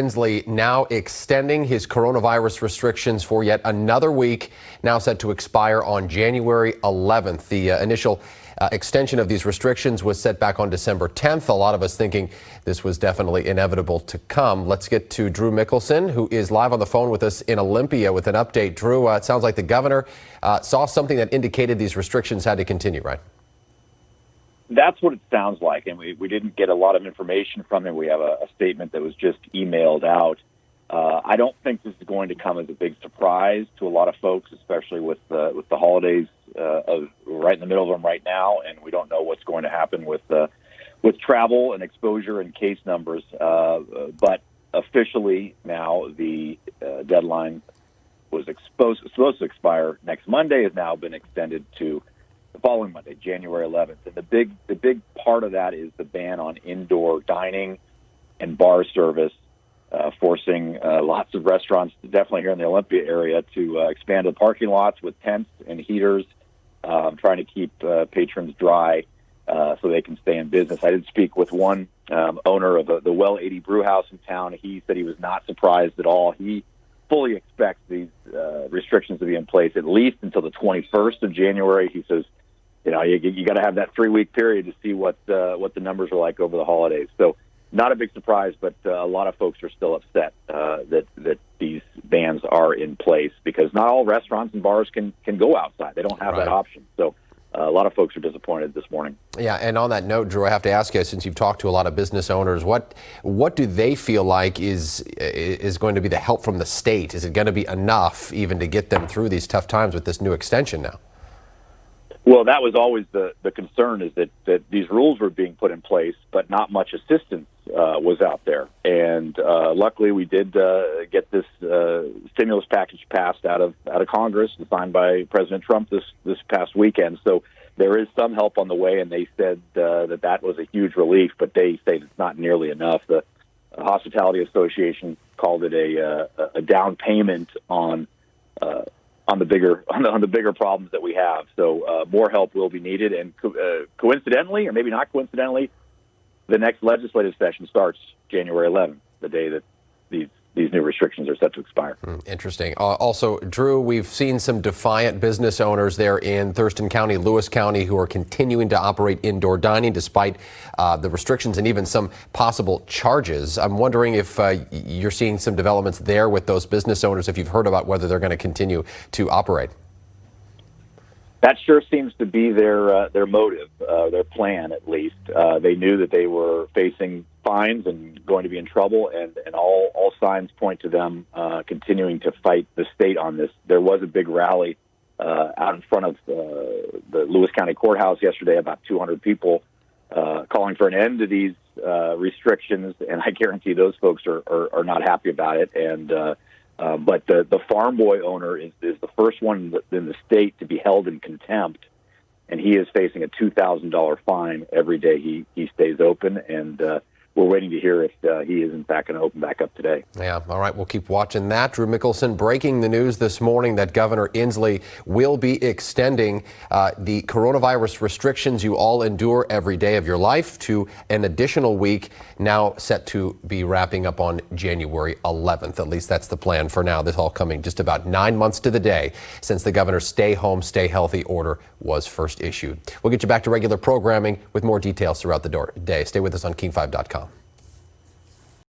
Inslee now extending his coronavirus restrictions for yet another week, now set to expire on January 11th. The initial extension of these restrictions was set back on December 10th. A lot of us thinking this was definitely inevitable to come. Let's get to Drew Mickelson, who is live on the phone with us in Olympia with an update. Drew, it sounds like the governor saw something that indicated these restrictions had to continue, right? That's what it sounds like, and we didn't get a lot of information from him. We have a statement that was just emailed out. I don't think this is going to come as a big surprise to a lot of folks, especially with the holidays right in the middle of them right now, and we don't know what's going to happen with travel and exposure and case numbers. But officially now, the deadline was supposed to expire next Monday, has now been extended to the following Monday, January 11th. And the big part of that is the ban on indoor dining and bar service, forcing lots of restaurants, definitely here in the Olympia area, to expand the parking lots with tents and heaters, trying to keep patrons dry so they can stay in business. I did speak with one owner of the Well 80 Brew House in town. He said he was not surprised at all. He fully expects these restrictions to be in place at least until the 21st of January. He says, you got to have that 3-week period to see what the numbers are like over the holidays. So not a big surprise, but a lot of folks are still upset that these bans are in place because not all restaurants and bars can go outside. They don't have that option. So a lot of folks are disappointed this morning. Yeah, and on that note, Drew, I have to ask you, since you've talked to a lot of business owners, what do they feel like is going to be the help from the state? Is it going to be enough even to get them through these tough times with this new extension now? Well, that was always the concern, is that these rules were being put in place, but not much assistance was out there. And luckily, we did get this stimulus package passed out of Congress and signed by President Trump this past weekend. So there is some help on the way, and they said that was a huge relief, but they say it's not nearly enough. The Hospitality Association called it a down payment on the bigger problems that we have. So more help will be needed. And coincidentally, or maybe not coincidentally, the next legislative session starts January 11th, the day that these new restrictions are set to expire. Interesting. Also, Drew, we've seen some defiant business owners there in Thurston County, Lewis County, who are continuing to operate indoor dining despite the restrictions and even some possible charges. I'm wondering if you're seeing some developments there with those business owners, if you've heard about whether they're going to continue to operate. That sure seems to be their motive, their plan at least. They knew that they were facing fines and going to be in trouble, and all signs point to them continuing to fight the state on this. There was a big rally out in front of the Lewis County Courthouse yesterday, about 200 people calling for an end to these restrictions, and I guarantee those folks are not happy about it. And but the farm boy owner is the first one in the state to be held in contempt, and he is facing a $2,000 fine every day he stays open. And we're waiting to hear if he is in fact going to open back up today. Yeah, all right, we'll keep watching that. Drew Mickelson breaking the news this morning that Governor Inslee will be extending the coronavirus restrictions you all endure every day of your life to an additional week, now set to be wrapping up on January 11th. At least that's the plan for now. This all coming just about 9 months to the day since the governor's stay home, stay healthy order was first issued. We'll get you back to regular programming with more details throughout the day. Stay with us on King5.com.